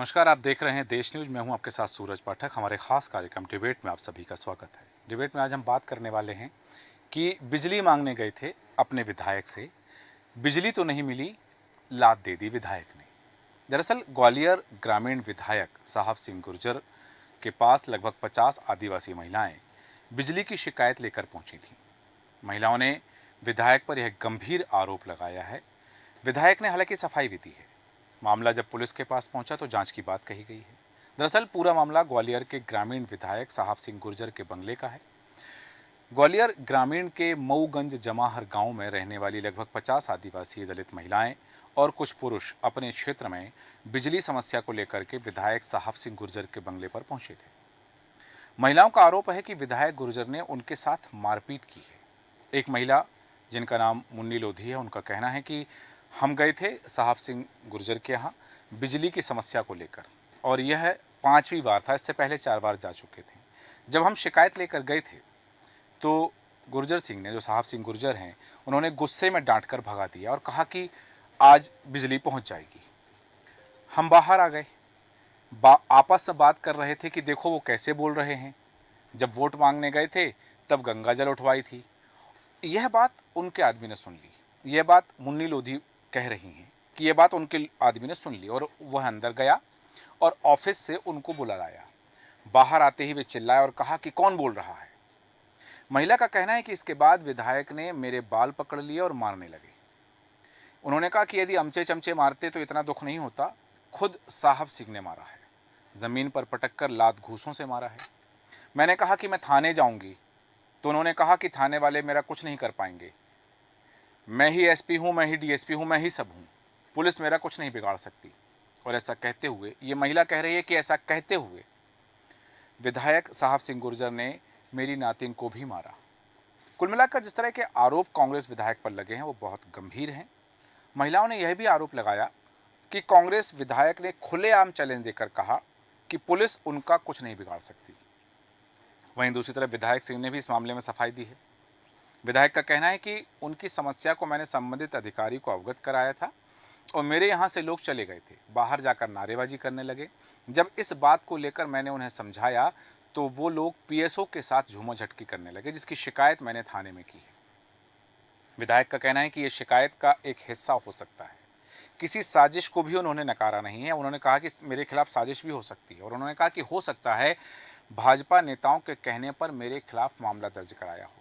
नमस्कार, आप देख रहे हैं देश न्यूज। मैं हूं आपके साथ सूरज पाठक। हमारे खास कार्यक्रम डिबेट में आप सभी का स्वागत है। डिबेट में आज हम बात करने वाले हैं कि बिजली मांगने गए थे अपने विधायक से, बिजली तो नहीं मिली, लात दे दी विधायक ने। दरअसल ग्वालियर ग्रामीण विधायक साहब सिंह गुर्जर के पास लगभग 50 आदिवासी महिलाएं बिजली की शिकायत लेकर पहुंची थीं। महिलाओं ने विधायक पर यह गंभीर आरोप लगाया है। विधायक ने हालांकि सफाई भी दी है। मामला जब पुलिस के पास पहुंचा तो जांच की बात कही गई है। दरअसल पूरा मामला ग्वालियर के ग्रामीण विधायक साहब सिंह गुर्जर के बंगले का है। ग्वालियर ग्रामीण के मऊगंज जमाहर गांव में रहने वाली लगभग 50 आदिवासी दलित महिलाएं और कुछ पुरुष अपने क्षेत्र में बिजली समस्या को लेकर के विधायक साहब सिंह गुर्जर के बंगले पर पहुंचे थे। महिलाओं का आरोप है कि विधायक गुर्जर ने उनके साथ मारपीट की है। एक महिला जिनका नाम मुन्नी लोधी है, उनका कहना है कि हम गए थे साहब सिंह गुर्जर के यहाँ बिजली की समस्या को लेकर, और यह 5वीं बार था। इससे पहले 4 बार जा चुके थे। जब हम शिकायत लेकर गए थे तो गुर्जर सिंह ने, जो साहब सिंह गुर्जर हैं, उन्होंने गुस्से में डांट कर भगा दिया और कहा कि आज बिजली पहुंच जाएगी। हम बाहर आ गए, आपस में बात कर रहे थे कि देखो वो कैसे बोल रहे हैं। जब वोट मांगने गए थे तब गंगा जल उठवाई थी। यह बात उनके आदमी ने सुन ली। यह बात मुन्नी लोधी कह रही हैं कि यह बात उनके आदमी ने सुन ली और वह अंदर गया और ऑफिस से उनको बुला लाया। बाहर आते ही वे चिल्लाए और कहा कि कौन बोल रहा है। महिला का कहना है कि इसके बाद विधायक ने मेरे बाल पकड़ लिए और मारने लगे। उन्होंने कहा कि यदि अमचे चमचे मारते तो इतना दुख नहीं होता। खुद साहब सिंह ने मारा है, जमीन पर पटक कर लात घूंसों से मारा है। मैंने कहा कि मैं थाने जाऊंगी तो उन्होंने कहा कि थाने वाले मेरा कुछ नहीं कर पाएंगे। मैं ही एसपी हूं, मैं ही डीएसपी हूं, मैं ही सब हूं, पुलिस मेरा कुछ नहीं बिगाड़ सकती। और ऐसा कहते हुए, ये महिला कह रही है कि ऐसा कहते हुए विधायक साहब सिंह गुर्जर ने मेरी नातिन को भी मारा। कुल मिलाकर जिस तरह के आरोप कांग्रेस विधायक पर लगे हैं वो बहुत गंभीर हैं। महिलाओं ने यह भी आरोप लगाया कि कांग्रेस विधायक ने खुलेआम चैलेंज देकर कहा कि पुलिस उनका कुछ नहीं बिगाड़ सकती। वहीं दूसरी तरफ विधायक सिंह ने भी इस मामले में सफाई दी है। विधायक का कहना है कि उनकी समस्या को मैंने संबंधित अधिकारी को अवगत कराया था और मेरे यहाँ से लोग चले गए थे, बाहर जाकर नारेबाजी करने लगे। जब इस बात को लेकर मैंने उन्हें समझाया तो वो लोग पीएसओ के साथ झूमाझटकी करने लगे, जिसकी शिकायत मैंने थाने में की है। विधायक का कहना है कि ये शिकायत का एक हिस्सा हो सकता है। किसी साजिश को भी उन्होंने नकारा नहीं है। उन्होंने कहा कि मेरे खिलाफ साजिश भी हो सकती है और उन्होंने कहा कि हो सकता है भाजपा नेताओं के कहने पर मेरे खिलाफ मामला दर्ज कराया हो।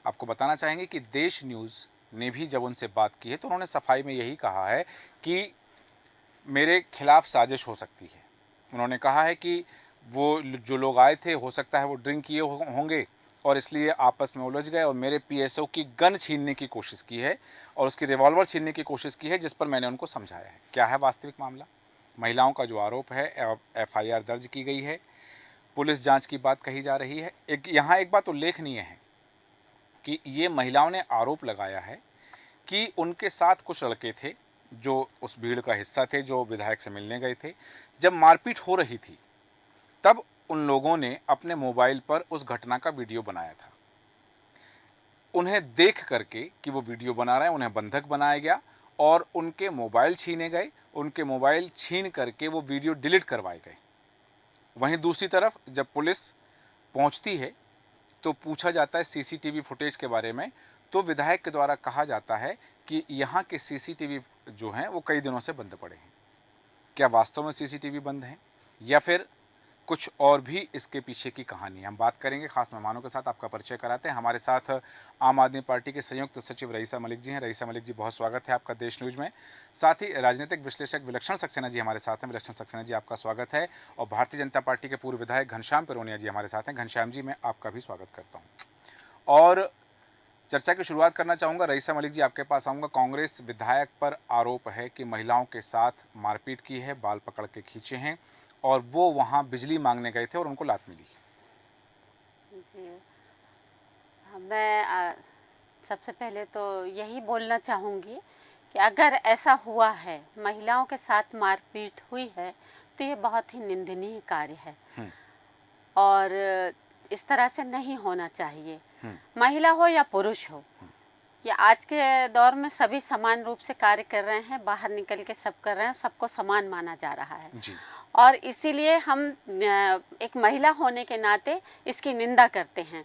आपको बताना चाहेंगे कि देश न्यूज़ ने भी जब उनसे बात की है तो उन्होंने सफाई में यही कहा है कि मेरे खिलाफ साजिश हो सकती है। उन्होंने कहा है कि वो जो लोग आए थे, हो सकता है वो ड्रिंक किए होंगे और इसलिए आपस में उलझ गए और मेरे पीएसओ की गन छीनने की कोशिश की है और उसकी रिवॉल्वर छीनने की कोशिश की है, जिस पर मैंने उनको समझाया है। क्या है वास्तविक मामला? महिलाओं का जो आरोप है, एफआईआर दर्ज की गई है, पुलिस जांच की बात कही जा रही है। यहाँ एक बात उल्लेखनीय है कि ये महिलाओं ने आरोप लगाया है कि उनके साथ कुछ लड़के थे जो उस भीड़ का हिस्सा थे, जो विधायक से मिलने गए थे। जब मारपीट हो रही थी तब उन लोगों ने अपने मोबाइल पर उस घटना का वीडियो बनाया था। उन्हें देख करके कि वो वीडियो बना रहे हैं, उन्हें बंधक बनाया गया और उनके मोबाइल छीने गए। उनके मोबाइल छीन करके वो वीडियो डिलीट करवाए गए। वहीं दूसरी तरफ जब पुलिस पहुंचती है तो पूछा जाता है सीसीटीवी फुटेज के बारे में, तो विधायक के द्वारा कहा जाता है कि यहाँ के सीसीटीवी जो हैं वो कई दिनों से बंद पड़े हैं। क्या वास्तव में सीसीटीवी बंद हैं या फिर कुछ और भी इसके पीछे की कहानी है? हम बात करेंगे खास मेहमानों के साथ। आपका परिचय कराते हैं। हमारे साथ आम आदमी पार्टी के संयुक्त सचिव रईसा मलिक जी हैं। रईसा मलिक जी, बहुत स्वागत है आपका देश न्यूज में। साथ ही राजनीतिक विश्लेषक विलक्षण सक्सेना जी हमारे साथ हैं। विलक्षण सक्सेना जी, आपका स्वागत है। और भारतीय जनता पार्टी के पूर्व विधायक घनश्याम पिरोनिया जी हमारे साथ हैं। घनश्याम जी, मैं आपका भी स्वागत करता हूँ और चर्चा की शुरुआत करना चाहूँगा। रईसा मलिक जी, आपके पास आऊँगा। कांग्रेस विधायक पर आरोप है कि महिलाओं के साथ मारपीट की है, बाल पकड़ के खींचे हैं और वो वहाँ बिजली मांगने गए थे और उनको लात मिली। जी, मैं सबसे पहले तो यही बोलना चाहूँगी कि अगर ऐसा हुआ है, महिलाओं के साथ मारपीट हुई है, तो ये बहुत ही निंदनीय कार्य है और इस तरह से नहीं होना चाहिए। महिला हो या पुरुष हो, ये आज के दौर में सभी समान रूप से कार्य कर रहे हैं, बाहर निकल के सब कर रहे हैं, सबको समान माना जा रहा है। जी। और इसीलिए हम एक महिला होने के नाते इसकी निंदा करते हैं।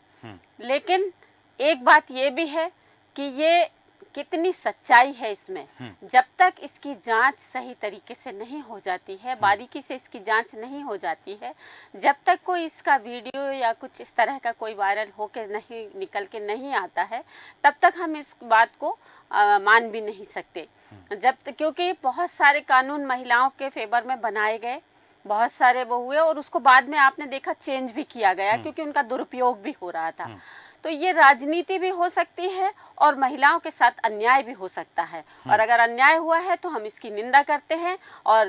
लेकिन एक बात ये भी है कि ये कितनी सच्चाई है इसमें, जब तक इसकी जांच सही तरीके से नहीं हो जाती है, बारीकी से इसकी जांच नहीं हो जाती है, जब तक कोई इसका वीडियो या कुछ इस तरह का कोई वायरल होकर नहीं निकल के नहीं आता है, तब तक हम इस बात को मान भी नहीं सकते। क्योंकि बहुत सारे कानून महिलाओं के फेवर में बनाए गए, बहुत सारे वो हुए और उसको बाद में आपने देखा चेंज भी किया गया क्योंकि उनका दुरुपयोग भी हो रहा था। तो ये राजनीति भी हो सकती है और महिलाओं के साथ अन्याय भी हो सकता है, और अगर अन्याय हुआ है तो हम इसकी निंदा करते हैं। और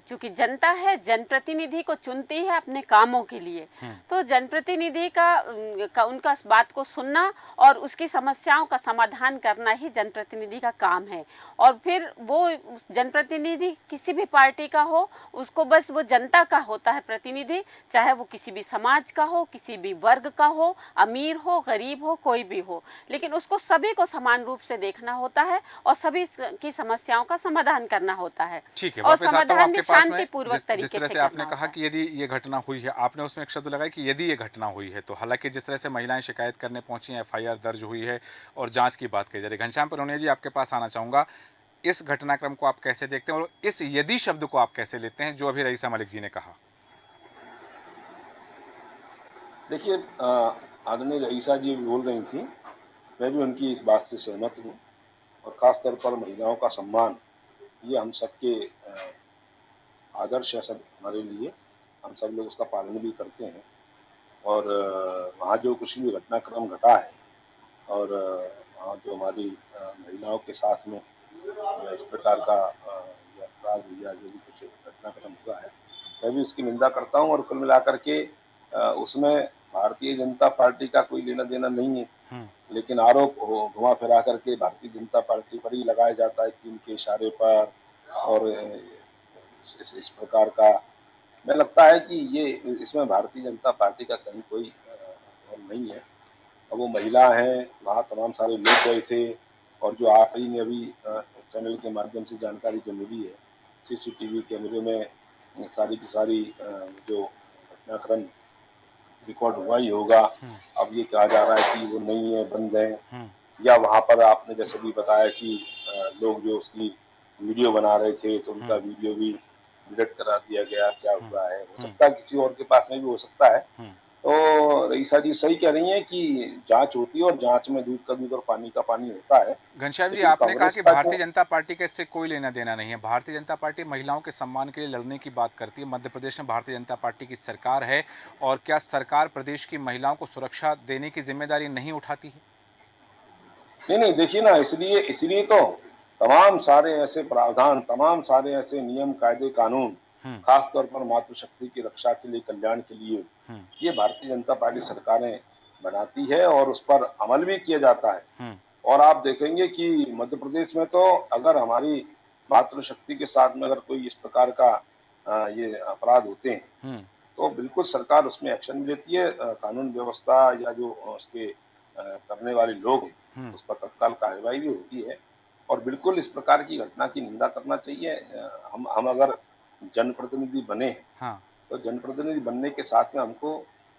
चूंकि जनता है, जनप्रतिनिधि को चुनती है अपने कामों के लिए, तो जनप्रतिनिधि का उनका बात को सुनना और उसकी समस्याओं का समाधान करना ही जनप्रतिनिधि का काम है। और फिर वो जनप्रतिनिधि किसी भी पार्टी का हो, उसको बस वो जनता का होता है प्रतिनिधि, चाहे वो किसी भी समाज का हो, किसी भी वर्ग का हो, अमीर हो, गरीब हो, कोई भी हो, लेकिन उसको सभी को समान रूप से देखना होता है और सभी की समस्याओं का समाधान करना होता है। ठीक है, और वापस आता हूं समाधान आपके भी पास में। शांतिपूर्वक तरीके जिस तरह से से आपने करना कहा होता कि यदि ये घटना हुई है, आपने उसमें एक शब्द लगाया कि यदि ये घटना हुई है, तो हालांकि जिस तरह से महिलाएं शिकायत करने पहुंची हैं, FIR दर्ज हुई है और जांच की बात की जा रही है। घनश्याम पुरोनिया जी, आपके पास आना चाहूंगा, इस घटनाक्रम को आप कैसे देखते हैं और इस यदि शब्द को आप कैसे लेते हैं जो अभी रईसा मलिक जी ने कहा? देखिए, आदरणीय रईसा जी बोल रही थी, मैं भी उनकी इस बात से सहमत हूँ। और ख़ास तौर पर महिलाओं का सम्मान, ये हम सबके आदर्श है, सब हमारे लिए। हम सब लोग उसका पालन भी करते हैं। और वहाँ जो कुछ भी घटनाक्रम घटा है और वहाँ जो हमारी महिलाओं के साथ में इस प्रकार का या अपराध या जो भी कुछ घटनाक्रम हुआ है, मैं भी उसकी निंदा करता हूँ। और कुल मिलाकर के उसमें भारतीय जनता पार्टी का कोई लेना देना नहीं है, लेकिन आरोप घुमा फिरा करके भारतीय जनता पार्टी पर ही लगाया जाता है कि उनके इशारे पर। और इस प्रकार का मैं लगता है कि ये इसमें भारतीय जनता पार्टी का कहीं कोई रोल नहीं है। अब वो महिला हैं, वहाँ तमाम सारे लोग गए थे। और जो आप ही ने अभी चैनल के माध्यम से जानकारी जो मिली है, CCTV कैमरे में सारी की सारी जो घटनाक्रम रिकॉर्ड हुआ ही होगा। अब ये कहा जा रहा है कि वो नहीं है, बंद है, या वहाँ पर आपने जैसे भी बताया कि लोग जो उसकी वीडियो बना रहे थे तो उनका वीडियो भी डिलीट करा दिया गया। क्या हुआ है, हो सकता है किसी और के पास में भी हो सकता है। तो रईसा जी सही कह रही हैं कि जांच होती है और जांच में दूध का दूध और पानी का पानी होता है। घनश्याम जी, लेकिन आपने कहा कांग्रेस कि का भारतीय जनता पार्टी का इससे कोई लेना देना नहीं है। भारतीय जनता पार्टी महिलाओं के सम्मान के लिए लड़ने की बात करती है। मध्य प्रदेश में भारतीय जनता पार्टी की सरकार है, और क्या सरकार प्रदेश की महिलाओं को सुरक्षा देने की जिम्मेदारी नहीं उठाती है? नहीं, देखिए ना, इसलिए इसलिए तो तमाम सारे ऐसे प्रावधान, तमाम सारे ऐसे नियम, कायदे, कानून, खास तौर पर मातृशक्ति की रक्षा के लिए, कल्याण के लिए, ये भारतीय जनता पार्टी सरकारें बनाती है और उस पर अमल भी किया जाता है। और आप देखेंगे कि मध्य प्रदेश में तो अगर हमारी मातृशक्ति के साथ में अगर कोई इस प्रकार का ये अपराध होते हैं, तो बिल्कुल सरकार उसमें एक्शन भी लेती है। कानून व्यवस्था या जो उसके करने वाले लोग हैं, उस पर तत्काल कार्रवाई भी होती है। और बिल्कुल इस प्रकार की घटना की निंदा करना चाहिए। हम अगर जनप्रतिनिधि बने हैं, हाँ, तो जनप्रतिनिधि बनने के साथ में हमको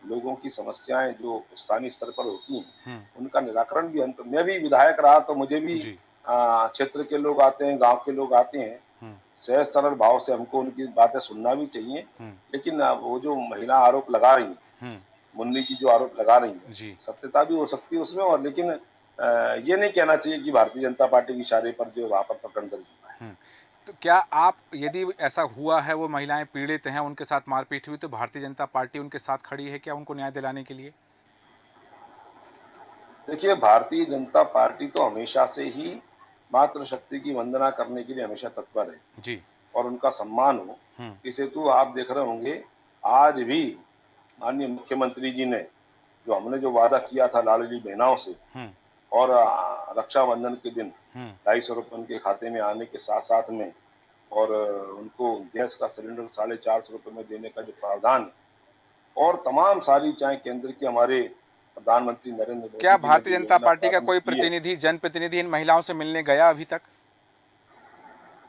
लोगों की समस्याएं जो स्थानीय स्तर पर होती हैं, उनका निराकरण भी हम। मैं भी विधायक रहा तो मुझे भी जी, क्षेत्र के लोग आते हैं, गांव के लोग आते हैं, सहज सरल भाव से हमको उनकी बातें सुनना भी चाहिए। लेकिन वो जो महिला आरोप लगा रही है, मुन्नी जी जो आरोप लगा रही है, जी। सत्यता भी हो सकती है उसमें। और लेकिन ये नहीं कहना चाहिए कि भारतीय जनता पार्टी के इशारे पर जो वहां पर प्रकरण दर्ज हुआ है। तो क्या आप, यदि ऐसा हुआ है, वो महिलाएं पीड़ित हैं, उनके साथ मारपीट हुई, तो भारतीय जनता पार्टी उनके साथ खड़ी है क्या उनको न्याय दिलाने के लिए? देखिए, भारतीय जनता पार्टी तो हमेशा से ही मातृशक्ति की वंदना करने के लिए हमेशा तत्पर है जी। और उनका सम्मान हो। इस हेतु आप देख रहे होंगे, आज भी माननीय मुख्यमंत्री जी ने जो हमने जो वादा किया था लाडली बहनाओं से, और रक्षाबंधन के दिन 250 रुपये उनके खाते में आने के साथ साथ में, और उनको गैस का सिलेंडर 450 रुपये में देने का जो प्रावधान है, और तमाम सारी, चाहे केंद्र के हमारे प्रधानमंत्री नरेंद्र मोदी क्या जी ने भारतीय जो जनता योजना पार्टी का प्रारंभ कोई की है। प्रतिनिधि, जनप्रतिनिधि इन महिलाओं से मिलने गया अभी तक?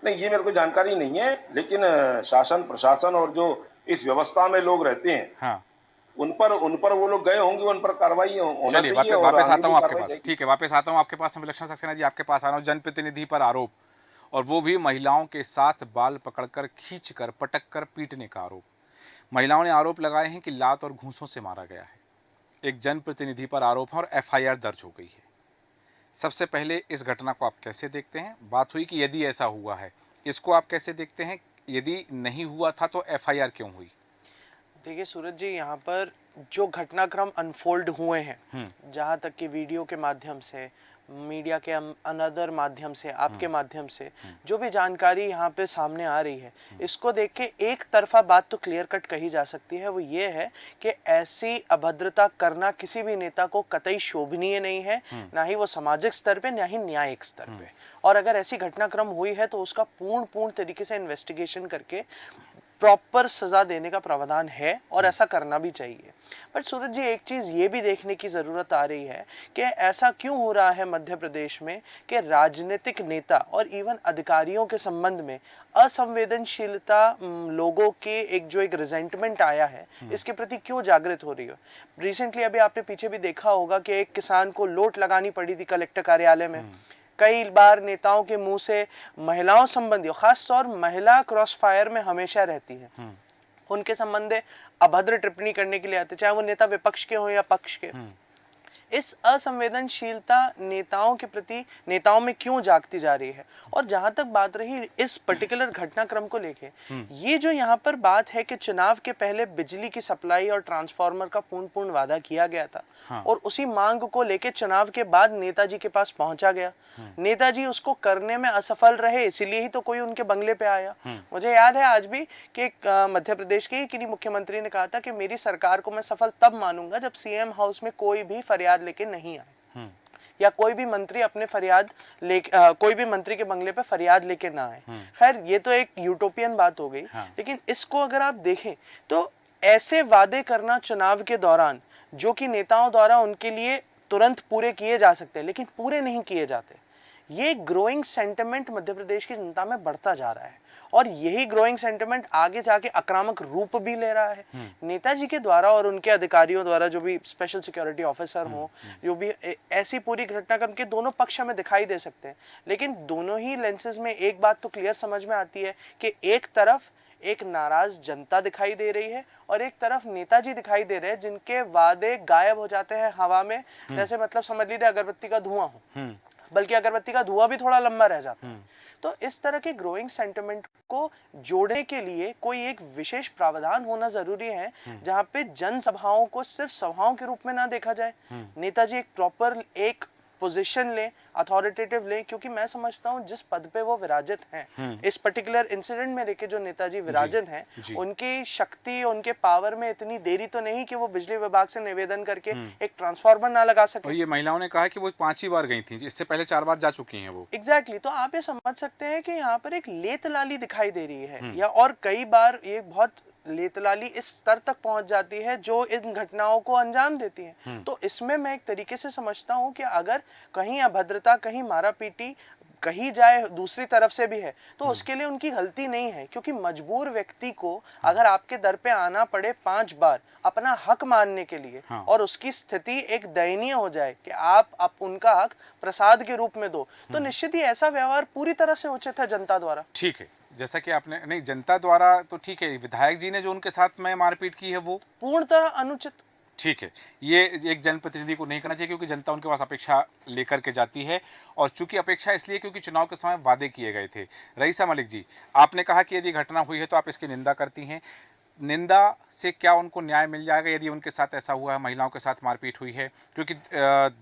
नहीं, ये मेरे को जानकारी नहीं है, लेकिन शासन प्रशासन और जो इस व्यवस्था में लोग रहते हैं, हाँ, उन पर वो लोग गए होंगे, उन पर कार्रवाई होना चलिए चाहिए और वापस आगे आता भी हूँ आपके कार्रवाई पास। रहेगी। ठीक है, वापस आता हूँ आपके पास। हम विलक्षण सक्सेना जी आपके पास आ रहा हूँ। जनप्रतिनिधि पर आरोप, और वो भी महिलाओं के साथ बाल पकड़कर, खींचकर, पटककर पीटने का आरोप। महिलाओं ने आरोप लगाए हैं कि लात और घूंसों से मारा गया है। एक जनप्रतिनिधि पर आरोप है और एफआईआर दर्ज हो गई है। सबसे पहले इस घटना को आप कैसे देखते हैं? बात हुई कि यदि ऐसा हुआ है, इसको आप कैसे देखते हैं? यदि नहीं हुआ था तो एफआईआर क्यों हुई? देखिए सूरज जी, यहाँ पर जो घटनाक्रम अनफोल्ड हुए हैं, जहाँ तक कि वीडियो के माध्यम से, मीडिया के अनदर माध्यम से, आपके माध्यम से जो भी जानकारी यहाँ पे सामने आ रही है, इसको देख के एक तरफा बात तो क्लियर कट कही जा सकती है। वो ये है कि ऐसी अभद्रता करना किसी भी नेता को कतई शोभनीय नहीं है, ना ही वो सामाजिक स्तर पे, ना ही न्यायिक स्तर पे। और अगर ऐसी घटनाक्रम हुई है तो उसका पूर्ण तरीके से इन्वेस्टिगेशन करके प्रॉपर सजा देने का प्रावधान है, और ऐसा करना भी चाहिए। बट सूरज जी, एक चीज़ ये भी देखने की ज़रूरत आ रही है कि ऐसा क्यों हो रहा है मध्य प्रदेश में कि राजनीतिक नेता और इवन अधिकारियों के संबंध में असंवेदनशीलता, लोगों के एक रिजेंटमेंट आया है, इसके प्रति क्यों जागृत हो रही है। रिसेंटली अभी आपने पीछे भी देखा होगा कि एक किसान को लोट लगानी पड़ी थी कलेक्टर कार्यालय में। कई बार नेताओं के मुंह से महिलाओं संबंधी, खास तौर महिला क्रॉस फायर में हमेशा रहती है, उनके संबंधे अभद्र टिप्पणी करने के लिए आते, चाहे वो नेता विपक्ष के हो या पक्ष के। इस असंवेदनशीलता नेताओं के प्रति, नेताओं में क्यों जागती जा रही है। और जहां तक बात रही इस पर्टिकुलर घटनाक्रम को लेके, ये जो यहाँ पर बात है कि चुनाव के पहले बिजली की सप्लाई और ट्रांसफार्मर का पूर्ण वादा किया गया था, और उसी मांग को लेके चुनाव के बाद नेताजी के पास पहुंचा गया। नेताजी उसको करने में असफल रहे, इसीलिए ही तो कोई उनके बंगले पे आया। मुझे याद है आज भी कि मध्य प्रदेश के किन्हीं मुख्यमंत्री ने कहा था कि मेरी सरकार को मैं सफल तब मानूंगा जब सीएम हाउस में कोई भी फरियाद लेके नहीं आए, या कोई भी मंत्री अपने कोई भी मंत्री के बंगले पे फरियाद लेके ना आए। खैर, ये तो एक यूटोपियन बात हो गई। लेकिन इसको अगर आप देखें तो ऐसे वादे करना चुनाव के दौरान, जो कि नेताओं द्वारा उनके लिए तुरंत पूरे किए जा सकते हैं लेकिन पूरे नहीं किए जाते, ये ग्रोइंग सेंटिमेंट मध्य प्रदेश की जनता में बढ़ता जा रहा है। और यही ग्रोइंग सेंटिमेंट आगे जाके आक्रामक रूप भी ले रहा है। नेताजी के द्वारा और उनके अधिकारियों द्वारा, जो भी स्पेशल सिक्योरिटी ऑफिसर हो, जो भी ऐसी पूरी घटनाक्रम के दोनों पक्ष हमें दिखाई दे सकते हैं। लेकिन दोनों ही लेंसेज में एक बात तो क्लियर समझ में आती है कि एक तरफ एक नाराज जनता दिखाई दे रही है और एक तरफ नेताजी दिखाई दे रहे हैं जिनके वादे गायब हो जाते हैं हवा में, जैसे मतलब समझ लीजिए अगरबत्ती का धुआं हो, बल्कि अगरबत्ती का धुआं भी थोड़ा लंबा रह जाता है। तो इस तरह के ग्रोइंग सेंटिमेंट को जोड़ने के लिए कोई एक विशेष प्रावधान होना जरूरी है, जहां पे जनसभाओं को सिर्फ सभाओं के रूप में ना देखा जाए। नेताजी एक प्रॉपर एक पोजीशन ले, अथॉरिटेटिव ले, क्योंकि मैं समझता हूं जिस पद पे वो विराजित हैं, इस पर्टिकुलर इंसिडेंट में लेके जो नेताजी विराजित हैं, उनकी शक्ति, उनके पावर में इतनी देरी तो नहीं कि वो बिजली विभाग से निवेदन करके एक ट्रांसफार्मर ना लगा सके। और ये महिलाओं ने कहा कि वो 5 ही बार गई थी, इससे पहले 4 बार जा चुकी हैं वो। एग्जैक्टली तो आप ये समझ सकते हैं कि यहाँ पर एक लेतलाली दिखाई दे रही है, या और कई बार ये बहुत लेतलाली इस स्तर तक पहुंच जाती है जो इन घटनाओं को अंजाम देती है। तो इसमें मैं एक तरीके से समझता हूं कि अगर कहीं अभद्रता, कहीं मारापीटी कहीं जाए दूसरी तरफ से भी है, तो उसके लिए उनकी गलती नहीं है, क्योंकि मजबूर व्यक्ति को अगर आपके दर पे आना पड़े 5 बार अपना हक मानने के लिए, और उसकी स्थिति एक दयनीय हो जाए कि आप उनका हक प्रसाद के रूप में दो, तो निश्चित ही ऐसा व्यवहार पूरी तरह से उचित है जनता द्वारा। ठीक है, जैसा कि आपने, नहीं जनता द्वारा तो ठीक है, विधायक जी ने जो उनके साथ में मारपीट की है वो पूर्ण तरह अनुचित। ठीक है, ये एक जनप्रतिनिधि को नहीं करना चाहिए, क्योंकि जनता उनके पास अपेक्षा लेकर के जाती है, और चूंकि अपेक्षा इसलिए क्योंकि चुनाव के समय वादे किए गए थे। रईसा मलिक जी, आपने कहा कि यदि घटना हुई है तो आप इसकी निंदा करती हैं। निंदा से क्या उनको न्याय मिल जाएगा यदि उनके साथ ऐसा हुआ है, महिलाओं के साथ मारपीट हुई है? क्योंकि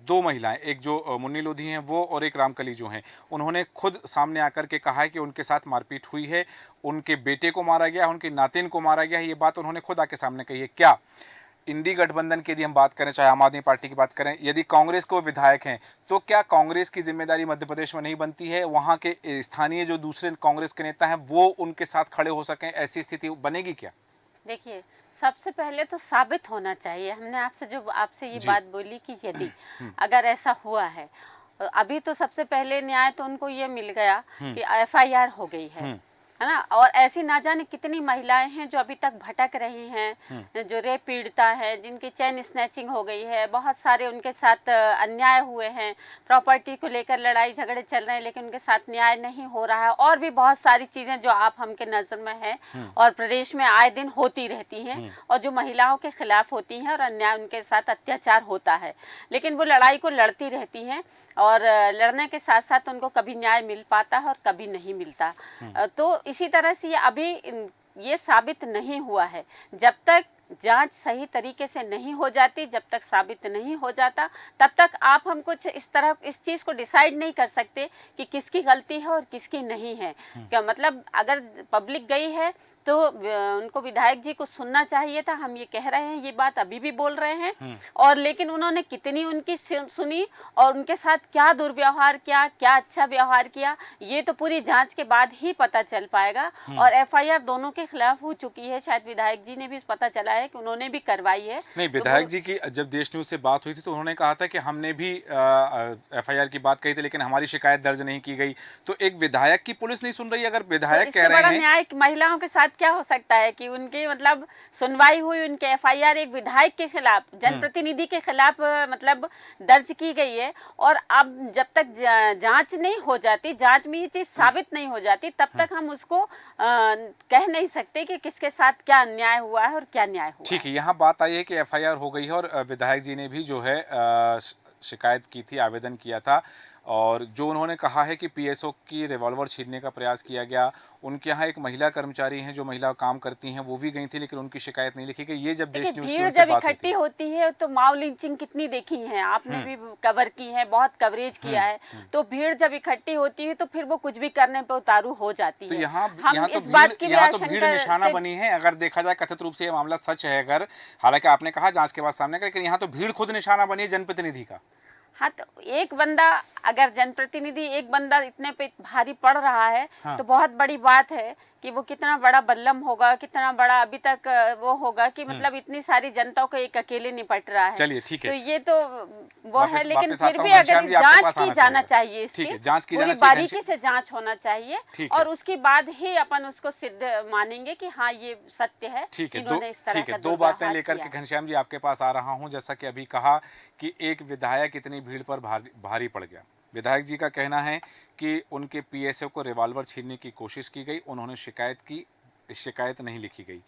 2 महिलाएं, एक जो मुन्नी लोधी हैं वो और एक रामकली जो हैं, उन्होंने खुद सामने आकर के कहा है कि उनके साथ मारपीट हुई है, उनके बेटे को मारा गया, उनके नातिन को मारा गया है। ये बात उन्होंने खुद आके सामने कही है। क्या इंडी गठबंधन की यदि हम बात करें, चाहे आम आदमी पार्टी की बात करें, यदि कांग्रेस को विधायक हैं, तो क्या कांग्रेस की जिम्मेदारी मध्य प्रदेश में नहीं बनती है? वहाँ के स्थानीय जो दूसरे कांग्रेस के नेता हैं वो उनके साथ खड़े हो सकें, ऐसी स्थिति बनेगी क्या? देखिए, सबसे पहले तो साबित होना चाहिए। हमने आपसे ये बात बोली कि यदि अगर ऐसा हुआ है, अभी तो सबसे पहले न्याय तो उनको ये मिल गया कि एफआईआर हो गई है ना। और ऐसी ना जाने कितनी महिलाएं हैं जो अभी तक भटक रही हैं, जो रेप पीड़िता है, जिनकी चेन स्नैचिंग हो गई है, बहुत सारे उनके साथ अन्याय हुए हैं, प्रॉपर्टी को लेकर लड़ाई झगड़े चल रहे हैं लेकिन उनके साथ न्याय नहीं हो रहा है, और भी बहुत सारी चीज़ें जो आप हमके नज़र में है और प्रदेश में आए दिन होती रहती हैं और जो महिलाओं के खिलाफ होती हैं और अन्याय उनके साथ अत्याचार होता है, लेकिन वो लड़ाई को लड़ती रहती हैं और लड़ने के साथ साथ उनको कभी न्याय मिल पाता है और कभी नहीं मिलता। तो इसी तरह से अभी ये साबित नहीं हुआ है, जब तक जांच सही तरीके से नहीं हो जाती, जब तक साबित नहीं हो जाता, तब तक आप हम कुछ इस तरह इस चीज़ को डिसाइड नहीं कर सकते कि किसकी गलती है और किसकी नहीं है। क्या मतलब अगर पब्लिक गई है तो उनको विधायक जी को सुनना चाहिए था। हम ये कह रहे हैं, ये बात अभी भी बोल रहे हैं, और लेकिन उन्होंने कितनी उनकी सुनी और उनके साथ क्या दुर्व्यवहार किया, क्या अच्छा व्यवहार किया, ये तो पूरी जांच के बाद ही पता चल पाएगा। और एफआईआर दोनों के खिलाफ हो चुकी है, शायद विधायक जी ने भी पता चला है कि उन्होंने भी करवाई है। नहीं, विधायक जी की जब देश न्यूज से बात हुई थी तो उन्होंने कहा था कि हमने भी एफआईआर की बात कही थी लेकिन हमारी शिकायत दर्ज नहीं की गई। तो एक विधायक की पुलिस नहीं सुन रही, अगर विधायक कह रहे हैं न्याय महिलाओं के साथ क्या हो सकता है कि उनकी मतलब सुनवाई हुई, उनके एफआईआर एक विधायक के खिलाफ, जनप्रतिनिधि के खिलाफ मतलब दर्ज की गई है, और अब जब तक जांच नहीं हो जाती, जांच में ये चीज साबित नहीं हो जाती, तब तक हम उसको कह नहीं सकते कि किसके साथ क्या अन्याय हुआ है और क्या न्याय हुआ। ठीक है, यहाँ बात आई है कि एफआईआर हो गई है और विधायक जी ने भी जो है शिकायत की थी, आवेदन किया था, और जो उन्होंने कहा है कि पीएसओ की रिवॉल्वर छीनने का प्रयास किया गया। उनके यहाँ एक महिला कर्मचारी हैं जो महिला काम करती हैं, वो भी गई थी लेकिन उनकी शिकायत नहीं लिखी गई। ये जब देश न्यूज़ की उनसे जब बात इकट्ठी होती है तो माओ लिंचिंग कितनी देखी है आपने, भी कवर की है, बहुत कवरेज किया है, तो भीड़ जब इकट्ठी होती है तो फिर वो कुछ भी करने पे उतारू हो जाती है। तो यहाँ तो भीड़ निशाना बनी है। अगर देखा जाए कथित रूप से ये मामला सच है, अगर हालांकि आपने कहा जांच के बाद सामने, लेकिन यहाँ तो भीड़ खुद निशाना बनी है जनप्रतिनिधि का। हाँ, तो एक बंदा, अगर जनप्रतिनिधि एक बंदा इतने पे भारी पड़ रहा है, हाँ, तो बहुत बड़ी बात है कि वो कितना बड़ा बल्लम होगा, कितना बड़ा अभी तक वो होगा कि मतलब इतनी सारी जनता को एक अकेले निपट रहा है। चलिए ठीक है, तो ये तो वो है, लेकिन फिर भी अगर जांच की जाना चाहिए, इसकी जांच की जाना चाहिए, बारीकी से जांच होना चाहिए, और उसके बाद ही अपन उसको सिद्ध मानेंगे कि हाँ ये सत्य है। ठीक है, दो बातें लेकर के घनश्याम जी आपके पास आ रहा हूँ। जैसा कि अभी कहा कि एक विधायक इतनी भीड़ पर भारी पड़ गया। विधायक जी का कहना है कि उनके पीएसओ को रिवॉल्वर छीनने की कोशिश की गई, उन्होंने शिकायत की, शिकायत नहीं लिखी गई।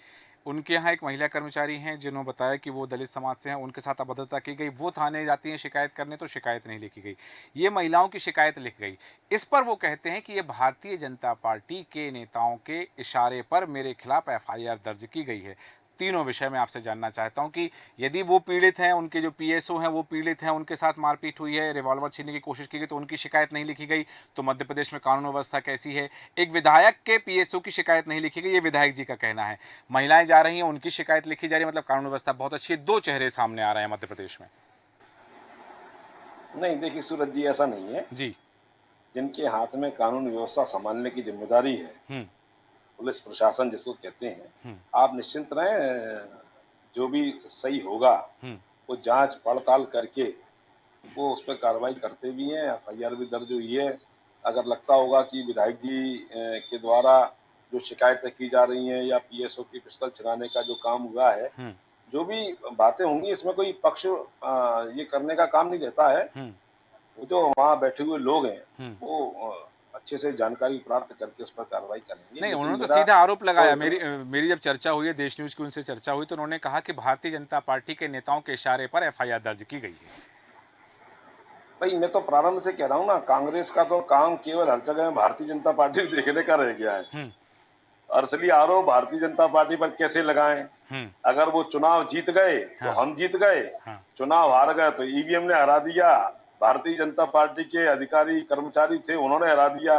उनके यहाँ एक महिला कर्मचारी हैं जिन्होंने बताया कि वो दलित समाज से हैं, उनके साथ अभद्रता की गई, वो थाने जाती हैं शिकायत करने तो शिकायत नहीं लिखी गई। ये महिलाओं की शिकायत लिख गई। इस पर वो कहते हैं कि ये भारतीय जनता पार्टी के नेताओं के इशारे पर मेरे खिलाफ एफआईआर दर्ज की गई है। तीनों विषय में आपसे जानना चाहता हूं कि यदि वो पीड़ित हैं, उनके जो पीएसओ हैं वो पीड़ित हैं, उनके साथ मारपीट हुई है, रिवॉल्वर छीनने की कोशिश की गई तो उनकी शिकायत नहीं लिखी गई, तो मध्य प्रदेश में कानून व्यवस्था कैसी है? एक विधायक के पीएसओ की शिकायत नहीं लिखी गई, ये विधायक जी का कहना है। महिलाएं जा रही हैं, उनकी शिकायत लिखी जा रही है, मतलब कानून व्यवस्था बहुत अच्छी है। दो चेहरे सामने आ रहे हैं मध्य प्रदेश में। नहीं, देखिए सूरज जी, ऐसा नहीं है जी। जिनके हाथ में कानून व्यवस्था संभालने की जिम्मेदारी है, पुलिस प्रशासन जिसको कहते हैं, आप निश्चिंत रहें, जो भी सही होगा वो जांच पड़ताल करके वो उस पर कार्रवाई करते भी हैं। एफआईआर भी दर्ज हुई है। अगर लगता होगा कि विधायक जी के द्वारा जो शिकायतें की जा रही हैं या पीएसओ की पिस्टल छिनाने का जो काम हुआ है, जो भी बातें होंगी, इसमें कोई पक्ष ये करने का काम नहीं रहता है। वो जो वहाँ बैठे हुए लोग हैं वो अच्छे से जानकारी प्राप्त करके उस पर कार्रवाई करेंगे। नहीं, उन्होंने तो सीधा आरोप लगाया। मेरी जब चर्चा हुई है, देश न्यूज की उनसे चर्चा हुई, तो उन्होंने कहा कि भारतीय जनता पार्टी के नेताओं के इशारे पर एफआईआर दर्ज की गई है। भाई, मैं तो प्रारंभ से कह रहा हूँ ना, कांग्रेस का तो काम केवल हर जगह में भारतीय जनता पार्टी देखने का रह गया है। और असली आरोप भारतीय जनता पार्टी पर कैसे लगाएं? अगर वो चुनाव जीत गए तो हम जीत गए, चुनाव हार गए तो ईवीएम ने हरा दिया, भारतीय जनता पार्टी के अधिकारी कर्मचारी थे उन्होंने हरा दिया,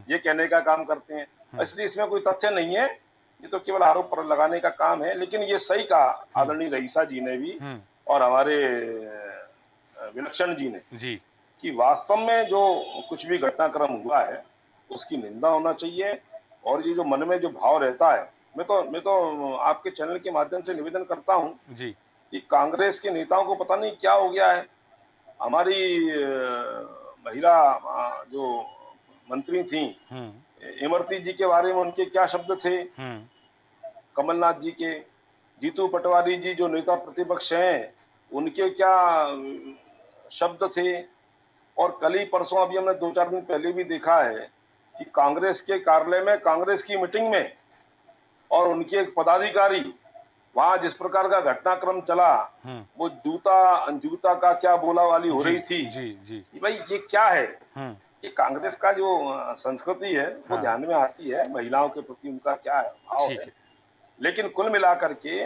ये कहने का काम करते हैं। इसलिए इसमें कोई तथ्य नहीं है, ये तो केवल आरोप पर लगाने का काम है। लेकिन ये सही कहा आदरणीय रईसा जी ने भी और हमारे विलक्षण जी ने जी, कि वास्तव में जो कुछ भी घटनाक्रम हुआ है उसकी निंदा होना चाहिए। और ये जो मन में जो भाव रहता है, मैं तो आपके चैनल के माध्यम से निवेदन करता हूँ जी कि कांग्रेस के नेताओं को पता नहीं क्या हो गया है, हमारी महिला महिला जो मंत्री थी इमरती जी के बारे में उनके क्या शब्द थे, कमलनाथ जी के, जीतू पटवारी जी जो नेता प्रतिपक्ष हैं उनके क्या शब्द थे। और कल ही परसों अभी हमने 2-4 दिन पहले भी देखा है कि कांग्रेस के कार्यालय में कांग्रेस की मीटिंग में और उनके एक पदाधिकारी वहां जिस प्रकार का घटनाक्रम चला, वो जूता का क्या बोला वाली हो रही थी। जी भाई ये क्या है? ये कांग्रेस का जो संस्कृति है वो ध्यान में आती है, महिलाओं के प्रति उनका क्या भाव है। लेकिन कुल मिलाकर के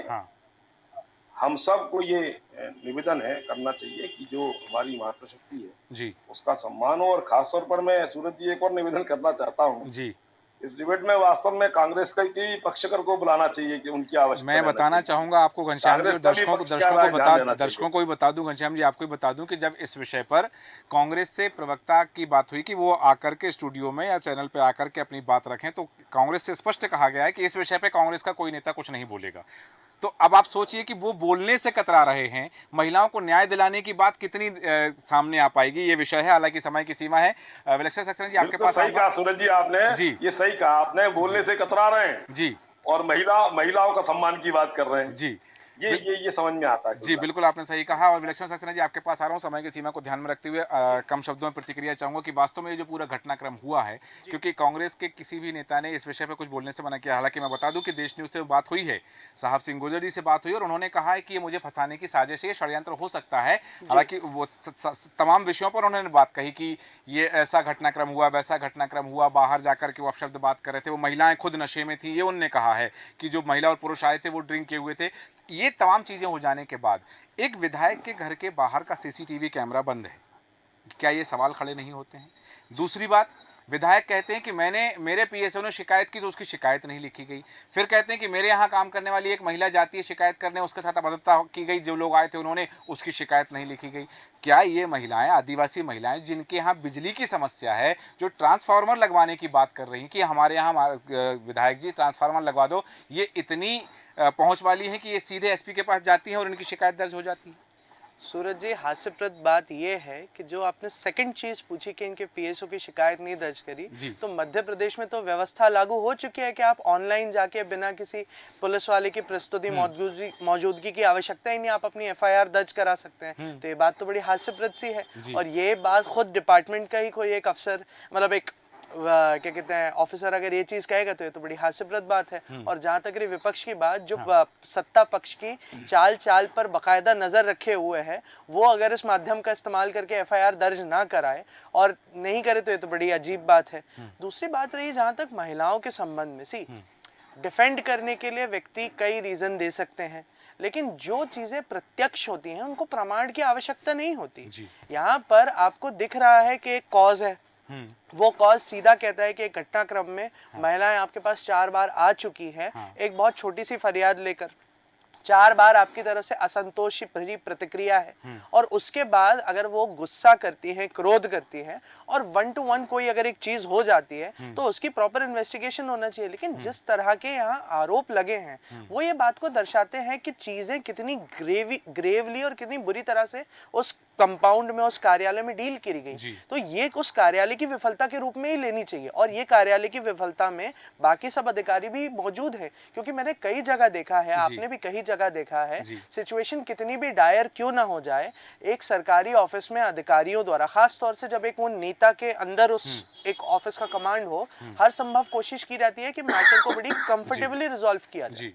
हम सबको ये निवेदन है करना चाहिए कि जो हमारी मातृशक्ति है जी उसका सम्मान हो। और खासतौर पर मैं सूरज जी एक और निवेदन करना चाहता हूँ जी, इस डिबेट में वास्तव में कांग्रेस का ही पक्षकर को बुलाना चाहिए कि उनकी आवश्यकता। मैं बताना चाहूंगा आपको घनश्याम जी, दर्शकों को भी बता दूं, घनश्याम जी आपको भी बता दूं कि जब इस विषय पर कांग्रेस से प्रवक्ता की बात हुई कि वो आकर के स्टूडियो में या चैनल पे आकर के अपनी बात रखें, तो कांग्रेस से स्पष्ट कहा गया है कि इस विषय पे कांग्रेस का कोई नेता कुछ नहीं बोलेगा। तो अब आप सोचिए कि वो बोलने से कतरा रहे हैं, महिलाओं को न्याय दिलाने की बात कितनी सामने आ पाएगी, ये विषय है। हालांकि समय की सीमा है। विलक्षण सक्सेना जी आपके पास सही कहा सूरज जी आपने जी, ये सही कहा आपने, बोलने से कतरा रहे हैं जी और महिलाओं का सम्मान की बात कर रहे हैं जी, ये समझ में आता है। जी बिल्कुल आपने सही कहा। और विलक्षण सक्सेना जी आपके पास आ रहा हूँ, समय की सीमा को ध्यान में रखते हुए कम शब्दों में प्रतिक्रिया चाहूंगा कि वास्तव में ये जो पूरा घटनाक्रम हुआ है, क्योंकि कांग्रेस के किसी भी नेता ने इस विषय पर कुछ बोलने से मना किया। हालांकि मैं बता दूं कि देश न्यूज से बात हुई है, साहब सिंह गुर्जर जी से बात हुई और उन्होंने कहा है कि ये मुझे फंसाने की साजिश है, षड्यंत्र हो सकता है। हालांकि वो तमाम विषयों पर उन्होंने बात कही कि ये ऐसा घटनाक्रम हुआ, वैसा घटनाक्रम हुआ, बाहर जाकर के वो अपशब्द बात कर रहे थे, वो महिलाएं खुद नशे में थी, ये उन्होंने कहा है कि जो महिला और पुरुष आए थे वो ड्रिंक किए हुए थे। ये तमाम चीज़ें हो जाने के बाद एक विधायक के घर के बाहर का सीसीटीवी कैमरा बंद है, क्या ये सवाल खड़े नहीं होते हैं? दूसरी बात, विधायक कहते हैं कि मेरे पीएसओ ने शिकायत की तो उसकी शिकायत नहीं लिखी गई। फिर कहते हैं कि मेरे यहाँ काम करने वाली एक महिला जाती है शिकायत करने, उसके साथ अभद्रता की गई, जो लोग आए थे उन्होंने, उसकी शिकायत नहीं लिखी गई। क्या ये महिलाएं, आदिवासी महिलाएं जिनके यहाँ बिजली की समस्या है, जो ट्रांसफार्मर लगवाने की बात कर रही हैं कि हमारे यहाँ विधायक जी ट्रांसफार्मर लगवा दो, ये इतनी पहुँच वाली है कि ये सीधे एसपी के पास जाती हैं और इनकी शिकायत दर्ज हो जाती है? सूरज जी, हास्यप्रद बात यह है कि जो आपने सेकंड चीज पूछी कि इनके पीएसओ की शिकायत नहीं दर्ज करी, तो मध्य प्रदेश में तो व्यवस्था लागू हो चुकी है कि आप ऑनलाइन जाके बिना किसी पुलिस वाले की प्रस्तुति मौजूदगी की आवश्यकता ही नहीं, आप अपनी एफआईआर दर्ज करा सकते हैं। तो ये बात तो बड़ी हास्यप्रद सी है। और ये बात खुद डिपार्टमेंट का ही कोई एक अफसर, मतलब एक क्या कहते हैं ऑफिसर, अगर ये चीज कहेगा तो ये तो बड़ी हास्यप्रद बात है। और जहां तक रही विपक्ष की बात, जो सत्ता पक्ष की चाल पर बकायदा नजर रखे हुए है, वो अगर इस माध्यम का इस्तेमाल करके एफआईआर दर्ज ना कराए और नहीं करे तो ये तो बड़ी अजीब बात है। दूसरी बात रही जहां तक महिलाओं के संबंध में, डिफेंड करने के लिए व्यक्ति कई रीजन दे सकते हैं, लेकिन जो चीजें प्रत्यक्ष होती हैं उनको प्रमाण की आवश्यकता नहीं होती। यहाँ पर आपको दिख रहा है कि एक कॉज है, वो कॉज सीधा कहता है कि एक घटनाक्रम में महिलाएं आपके पास 4 बार आ चुकी हैं, एक बहुत छोटी सी फरियाद लेकर 4 बार आपकी तरफ से असंतोष भरी प्रतिक्रिया है, और उसके बाद अगर वो गुस्सा करती हैं, क्रोध करती हैं और 1 to 1 कोई अगर एक चीज हो जाती है तो उसकी प्रॉपर इन्वेस्टिगेशन होना चाहिए। लेकिन जिस तरह के यहाँ आरोप लगे हैं वो ये बात को दर्शाते हैं कि चीजें कितनी ग्रेवली और कितनी बुरी तरह से उस कंपाउंड में, उस कार्यालय में डील की गई। तो ये उस कार्यालय की विफलता के रूप में ही लेनी चाहिए, और ये कार्यालय की विफलता में बाकी सब अधिकारी भी मौजूद है, क्योंकि मैंने कई जगह देखा है, आपने भी कई जगह देखा है, सिचुएशन कितनी भी डायर क्यों ना हो जाए, एक सरकारी ऑफिस में अधिकारियों द्वारा, खास तौर से जब एक वो नेता के अंदर उस एक ऑफिस का कमांड हो, हर संभव कोशिश की जाती है कि मैटर को बड़ी कंफर्टेबली रिजॉल्व किया जाए।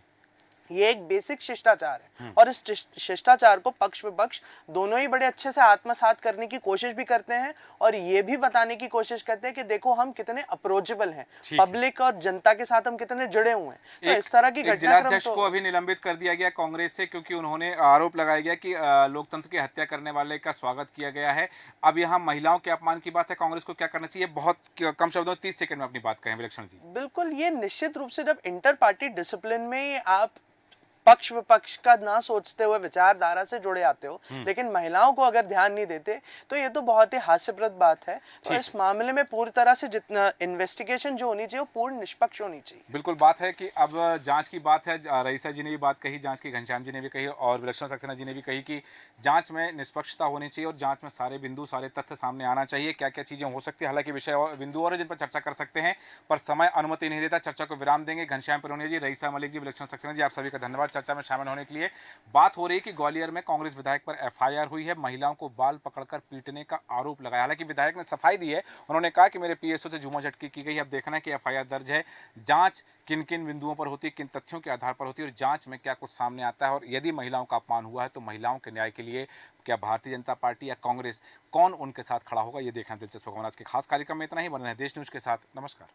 ये एक बेसिक शिष्टाचार है, और इस शिष्टाचार को पक्ष विपक्ष दोनों ही बड़े अच्छे से आत्मसात करने की कोशिश भी करते हैं, और ये भी बताने की कोशिश करते हैं कि देखो हम कितने अप्रोचेबल हैं, पब्लिक और जनता के साथ हम कितने जुड़े हुए हैं। तो इस तरह की घटनाक्रम को अभी निलंबित कर दिया गया कांग्रेस से, क्योंकि उन्होंने आरोप लगाया गया कि लोकतंत्र की हत्या करने वाले का स्वागत किया गया है। अब यहाँ महिलाओं के अपमान की बात है, कांग्रेस को क्या करना चाहिए? बहुत कम शब्दों में 30 सेकंड में अपनी बात कहें विलक्षण जी। बिल्कुल, ये निश्चित रूप से जब इंटर पार्टी डिसिप्लिन में आप पक्ष विपक्ष का ना सोचते हुए विचारधारा से जुड़े आते हो, लेकिन महिलाओं को अगर ध्यान नहीं देते तो ये तो बहुत ही हास्यप्रद बात है। और इस मामले में पूरी तरह से जितना इन्वेस्टिगेशन जो होनी चाहिए वो पूर्ण निष्पक्ष होनी चाहिए। बिल्कुल बात है कि अब जांच की बात है। रईसा जी ने भी बात कही जांच की, घनश्याम जी ने भी कही और विलक्षण सक्सेना जी ने भी कही कि जांच में निष्पक्षता होनी चाहिए और जांच में सारे बिंदु सारे तथ्य सामने आना चाहिए। क्या क्या चीज़ें हो सकती है, हालांकि विषय और बिंदु और जिन पर चर्चा कर सकते हैं, पर समय अनुमति नहीं देता। चर्चा को विराम देंगे। घनश्याम पिरोनिया जी, रईसा मलिक जी, विलक्षण सक्सेना जी, आप सभी का धन्यवाद चर्चा में शामिल होने के लिए। बात हो रही है कि ग्वालियर में कांग्रेस विधायक पर एफआईआर हुई है, महिलाओं को बाल पकड़कर पीटने का आरोप लगाया। हालांकि विधायक ने सफाई दी है, उन्होंने कहा कि मेरे पीएसओ से झूमा झटकी की गई। अब देखना है कि एफआईआर दर्ज है, जांच किन किन बिंदुओं पर होती है, किन तथ्यों के आधार पर होती है और जांच में क्या कुछ सामने आता है। और यदि महिलाओं का अपमान हुआ है तो महिलाओं के न्याय के लिए क्या भारतीय जनता पार्टी या कांग्रेस, कौन उनके साथ खड़ा होगा, ये देखना दिलचस्प होगा। आज के खास कार्यक्रम में इतना ही। बने रहें देश न्यूज के साथ। नमस्कार।